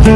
नमस्कार,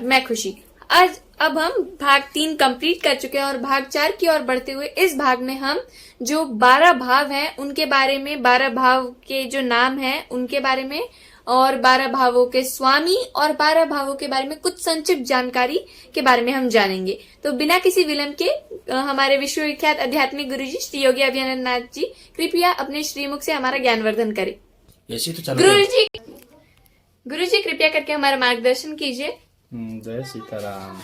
मैं खुशी। आज अब हम भाग 3 कंप्लीट कर चुके हैं और भाग 4 की ओर बढ़ते हुए इस भाग में हम जो 12 भाव हैं उनके बारे में, 12 भाव के जो नाम हैं उनके बारे में और 12 भावों के स्वामी और 12 भावों के बारे में कुछ संक्षिप्त जानकारी के बारे में हम जानेंगे। तो बिना किसी विलंब के हमारे विश्वविख्यात आध्यात्मिक गुरुजी श्री योगी अभ्यानंद नाथ जी कृपया अपने श्रीमुख से हमारा ज्ञानवर्धन करें। गुरुजी कृपया करके हमारा मार्गदर्शन कीजिए। जय सीताराम।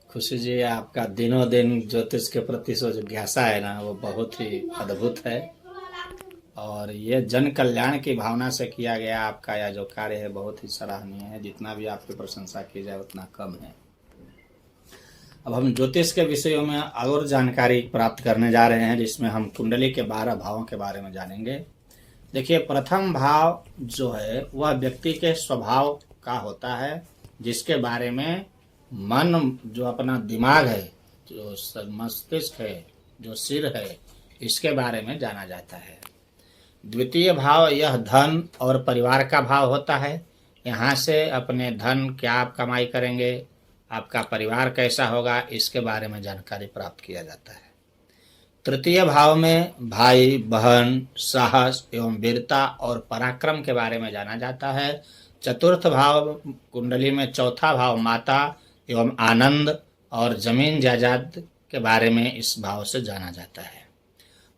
खुशी जी, आपका दिनों दिन ज्योतिष के प्रति जो जिज्ञासा है ना, वो बहुत ही अद्भुत है और ये जन कल्याण की भावना से किया गया आपका यह जो कार्य है बहुत ही सराहनीय है। जितना भी आपकी प्रशंसा की जाए उतना कम है। अब हम ज्योतिष के विषयों में और जानकारी प्राप्त करने जा रहे हैं, जिसमें हम कुंडली के 12 भावों के बारे में जानेंगे। देखिए, प्रथम भाव जो है वह व्यक्ति के स्वभाव का होता है, जिसके बारे में मन, जो अपना दिमाग है, जो मस्तिष्क है, जो सिर है, इसके बारे में जाना जाता है। द्वितीय भाव यह धन और परिवार का भाव होता है। यहाँ से अपने धन क्या आप कमाई करेंगे, आपका परिवार कैसा होगा, इसके बारे में जानकारी प्राप्त किया जाता है। तृतीय भाव में भाई बहन, साहस एवं वीरता और पराक्रम के बारे में जाना जाता है। चतुर्थ भाव कुंडली में चौथा भाव माता एवं आनंद और जमीन जायदाद के बारे में इस भाव से जाना जाता है।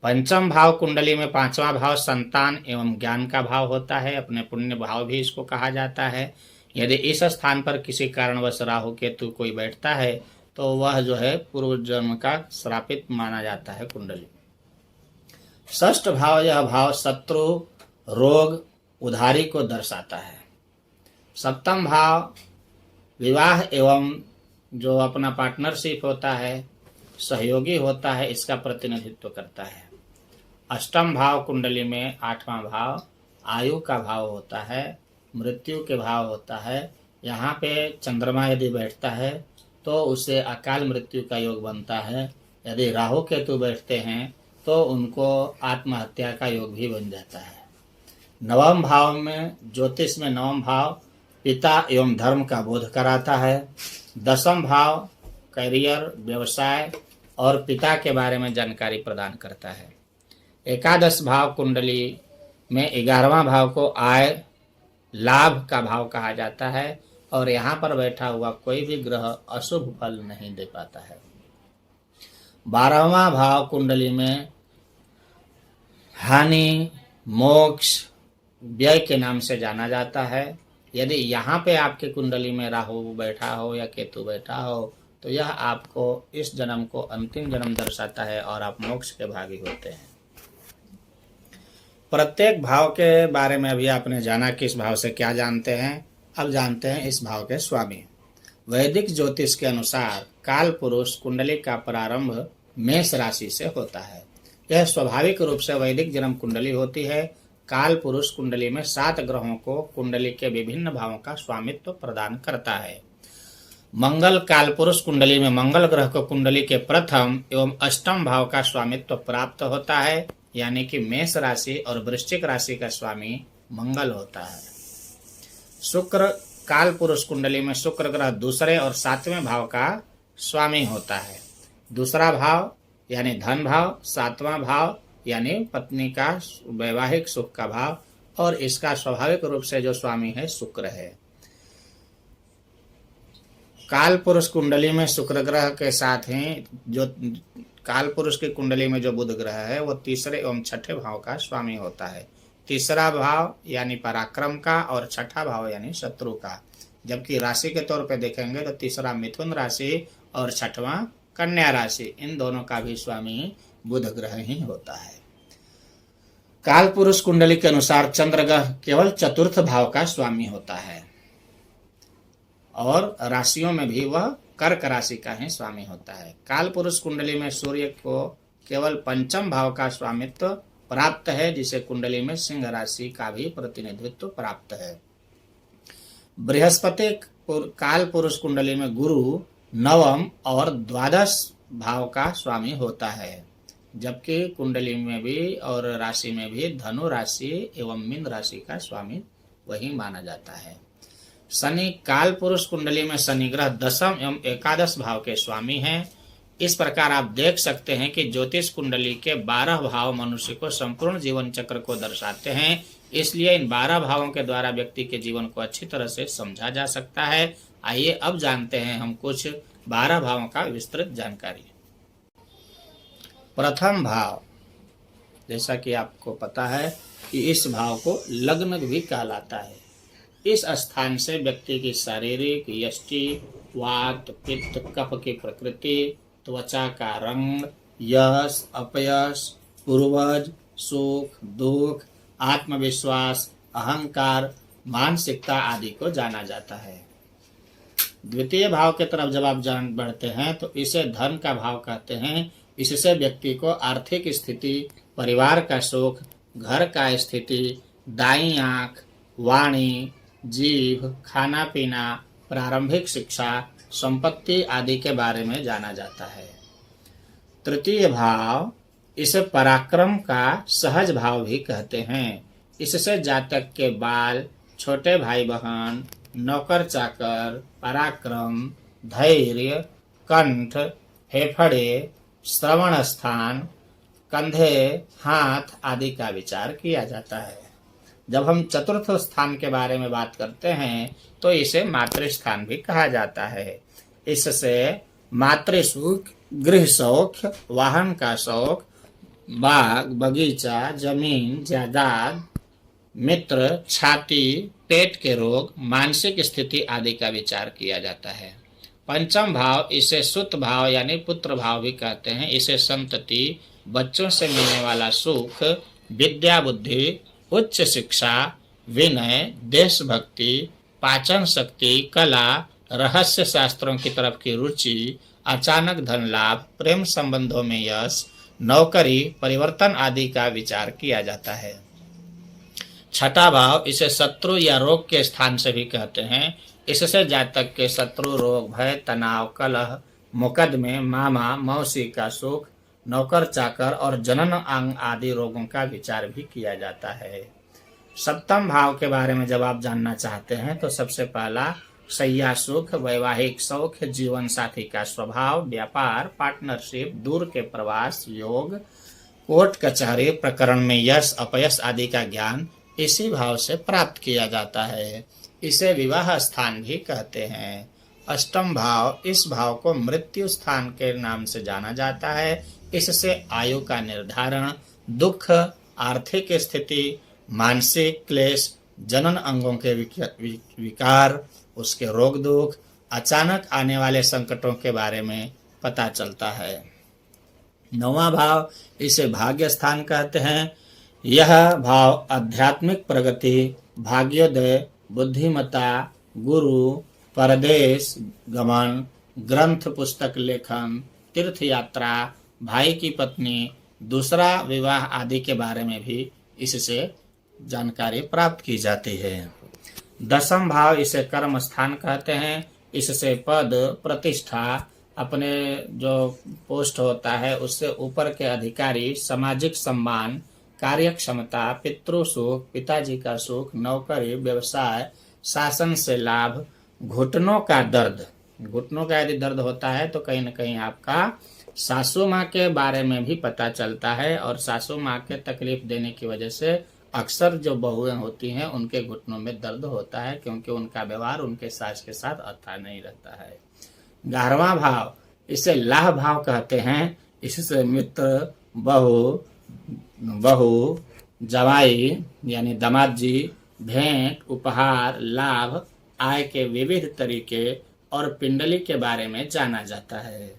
पंचम भाव कुंडली में 5वां भाव संतान एवं ज्ञान का भाव होता है। अपने पुण्य भाव भी इसको कहा जाता है। यदि इस स्थान पर किसी कारणवश राहु केतु कोई बैठता है तो वह जो है पूर्व जन्म का श्रापित माना जाता है कुंडली। षष्ठ भाव यह भाव शत्रु, रोग, उधारी को दर्शाता है। सप्तम भाव विवाह एवं जो अपना पार्टनरशिप होता है, सहयोगी होता है, इसका प्रतिनिधित्व करता है। अष्टम भाव कुंडली में 8वां भाव आयु का भाव होता है, मृत्यु के भाव होता है। यहाँ पे चंद्रमा यदि बैठता है तो उसे अकाल मृत्यु का योग बनता है। यदि राहु केतु बैठते हैं तो उनको आत्महत्या का योग भी बन जाता है। नवम भाव में, ज्योतिष में नवम भाव पिता एवं धर्म का बोध कराता है। 10वां भाव करियर, व्यवसाय और पिता के बारे में जानकारी प्रदान करता है। एकादश भाव कुंडली में 11वां भाव को आय, लाभ का भाव कहा जाता है और यहाँ पर बैठा हुआ कोई भी ग्रह अशुभ फल नहीं दे पाता है। 12वां भाव कुंडली में हानि, मोक्ष, व्यय के नाम से जाना जाता है। यदि यहाँ पे आपकी कुंडली में राहु बैठा हो या केतु बैठा हो तो यह आपको इस जन्म को अंतिम जन्म दर्शाता है और आप मोक्ष के भागी होते हैं। प्रत्येक भाव के बारे में अभी आपने जाना कि इस भाव से क्या जानते हैं। अब जानते हैं इस भाव के स्वामी। वैदिक ज्योतिष के अनुसार काल पुरुष कुंडली का प्रारंभ मेष राशि से होता है। यह स्वाभाविक रूप से वैदिक जन्म कुंडली होती है। काल पुरुष कुंडली में 7 ग्रहों को कुंडली के विभिन्न भावों का स्वामित्व प्रदान करता है। मंगल काल पुरुष कुंडली में मंगल ग्रह को कुंडली के प्रथम एवं अष्टम भाव का स्वामित्व प्राप्त होता है, यानी कि मेष राशि और वृश्चिक राशि का स्वामी मंगल होता है। शुक्र काल पुरुष कुंडली में शुक्र ग्रह दूसरे और 7वें भाव का स्वामी होता है। दूसरा भाव यानी धन भाव, 7वां भाव यानी पत्नी का वैवाहिक सुख का भाव और इसका स्वाभाविक रूप से जो स्वामी है शुक्र है। काल पुरुष कुंडली में शुक्र ग्रह के साथ ही जो काल पुरुष की कुंडली में जो बुध ग्रह है वो तीसरे एवं छठे भाव का स्वामी होता है। तीसरा भाव यानी पराक्रम का और छठा भाव यानी शत्रु का। जबकि राशि के तौर पे देखेंगे तो तीसरा मिथुन राशि और छठवां कन्या राशि, इन दोनों का भी स्वामी बुध ग्रह ही होता है। काल पुरुष कुंडली के अनुसार चंद्र ग्रह केवल चतुर्थ भाव का स्वामी होता है और राशियों में भी वह कर्क राशि का ही स्वामी होता है। काल पुरुष कुंडली में सूर्य को केवल पंचम भाव का स्वामित्व प्राप्त है, जिसे कुंडली में सिंह राशि का भी प्रतिनिधित्व प्राप्त है। बृहस्पति काल पुरुष कुंडली में गुरु नवम और द्वादश भाव का स्वामी होता है, जबकि कुंडली में भी और राशि में भी धनु राशि एवं मीन राशि का स्वामी वही माना जाता है। शनि काल पुरुष कुंडली में शनि ग्रह दशम एवं एकादश भाव के स्वामी हैं। इस प्रकार आप देख सकते हैं कि ज्योतिष कुंडली के 12 भाव मनुष्य को संपूर्ण जीवन चक्र को दर्शाते हैं, इसलिए इन 12 भावों के द्वारा व्यक्ति के जीवन को अच्छी तरह से समझा जा सकता है। आइए अब जानते हैं हम कुछ 12 भावों का विस्तृत जानकारी। प्रथम भाव, जैसा कि आपको पता है कि इस भाव को लग्न भी कहलाता है। इस स्थान से व्यक्ति की शारीरिक, यष्टि, वात, पित्त, कफ की प्रकृति, त्वचा का रंग, यश, अपयश, पूर्वज, सुख, दुख, आत्मविश्वास, अहंकार, मानसिकता आदि को जाना जाता है। द्वितीय भाव के तरफ जब आप जान बढ़ते हैं तो इसे धन का भाव कहते हैं। इससे व्यक्ति को आर्थिक स्थिति, परिवार का सुख, घर का स्थिति, दाईं आंख, वाणी, जीभ, खाना पीना, प्रारंभिक शिक्षा, संपत्ति आदि के बारे में जाना जाता है। तृतीय भाव, इसे पराक्रम का सहज भाव भी कहते हैं। इससे जातक के बाल, छोटे भाई बहन, नौकर चाकर, पराक्रम, धैर्य, कंठ, फेफड़े, श्रवण स्थान, कंधे, हाथ आदि का विचार किया जाता है। जब हम चतुर्थ स्थान के बारे में बात करते हैं तो इसे मातृस्थान भी कहा जाता है। इससे मातृसुख, गृह सौख्य, वाहन का शौक, बाग बगीचा, जमीन जायदाद, मित्र, छाती, पेट के रोग, मानसिक स्थिति आदि का विचार किया जाता है। पंचम भाव, इसे सुत भाव यानी पुत्र भाव भी कहते हैं। इसे संतति, बच्चों से मिलने वाला सुख, विद्या बुद्धि, उच्च शिक्षा, विनय, देशभक्ति, पाचन शक्ति, कला, रहस्य शास्त्रों की तरफ की रुचि, अचानक धन लाभ, प्रेम संबंधों में यश, नौकरी, परिवर्तन आदि का विचार किया जाता है। छठा भाव, इसे शत्रु या रोग के स्थान से भी कहते हैं। इससे जातक के शत्रु, रोग, भय, तनाव, कलह, मुकदमे, मामा मौसी का सुख, नौकर चाकर और जनन अंग आदि रोगों का विचार भी किया जाता है। सप्तम भाव के बारे में जब आप जानना चाहते हैं तो सबसे पहला शैया सुख, वैवाहिक सौख, जीवन साथी का स्वभाव, व्यापार, पार्टनरशिप, दूर के प्रवास, योग, कोर्ट कचहरी प्रकरण में यश अपयश आदि का ज्ञान इसी भाव से प्राप्त किया जाता है। इसे विवाह स्थान भी कहते हैं। अष्टम भाव, इस भाव को मृत्यु स्थान के नाम से जाना जाता है। इससे आयु का निर्धारण, दुख, आर्थिक स्थिति, मानसिक क्लेश, जनन अंगों के विकार, उसके रोग दुख, अचानक आने वाले संकटों के बारे में पता चलता है। नौवां भाव, इसे भाग्य स्थान कहते हैं। यह भाव आध्यात्मिक प्रगति, भाग्योदय, बुद्धिमत्ता, गुरु, परदेश गमन, ग्रंथ पुस्तक लेखन, तीर्थ यात्रा, भाई की पत्नी, दूसरा विवाह आदि के बारे में भी इससे जानकारी प्राप्त की जाती है। दसम भाव, इसे कर्म स्थान कहते हैं। इससे पद, प्रतिष्ठा, अपने जो पोस्ट होता है उससे ऊपर के अधिकारी, सामाजिक सम्मान, कार्य क्षमता, पितृ सुख, पिताजी का सुख, नौकरी, व्यवसाय, शासन से लाभ, घुटनों का दर्द। घुटनों का यदि दर्द होता है तो कहीं न कहीं आपका सासू माँ के बारे में भी पता चलता है, और सासू माँ के तकलीफ देने की वजह से अक्सर जो बहुएं होती हैं उनके घुटनों में दर्द होता है, क्योंकि उनका व्यवहार उनके सास के साथ अच्छा नहीं रहता है। 11वां भाव, इसे लाह भाव कहते हैं। इससे मित्र, बहू, जवाई यानी दामाद जी, भेंट, उपहार, लाभ, आय के विविध तरीके और पिंडली के बारे में जाना जाता है।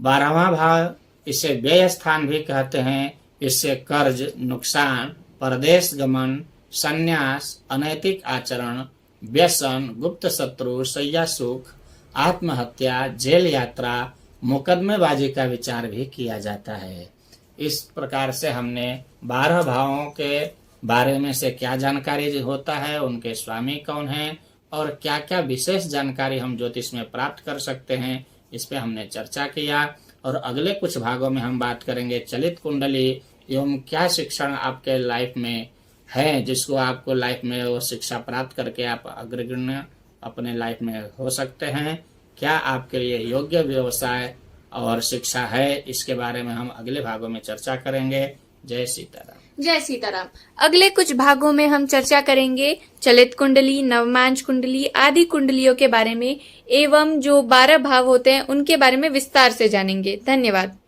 12वां भाव, इसे व्यय स्थान भी कहते हैं। इससे कर्ज, नुकसान, परदेश गमन, संन्यास, अनैतिक आचरण, व्यसन, गुप्त शत्रु, शैया सुख, आत्महत्या, जेल यात्रा, मुकदमेबाजी का विचार भी किया जाता है। इस प्रकार से हमने 12 भावों के बारे में से क्या जानकारी होता है, उनके स्वामी कौन हैं और क्या क्या विशेष जानकारी हम ज्योतिष में प्राप्त कर सकते हैं, इस पे हमने चर्चा किया। और अगले कुछ भागों में हम बात करेंगे चलित कुंडली एवं क्या शिक्षण आपके लाइफ में है, जिसको आपको लाइफ में वो शिक्षा प्राप्त करके आप अग्रगण्य अपने लाइफ में हो सकते हैं। क्या आपके लिए योग्य व्यवसाय और शिक्षा है, इसके बारे में हम अगले भागों में चर्चा करेंगे। जय सीताराम। जय सीताराम। अगले कुछ भागों में हम चर्चा करेंगे चलित कुंडली, नवमांश कुंडली आदि कुंडलियों के बारे में एवं जो 12 भाव होते हैं उनके बारे में विस्तार से जानेंगे। धन्यवाद।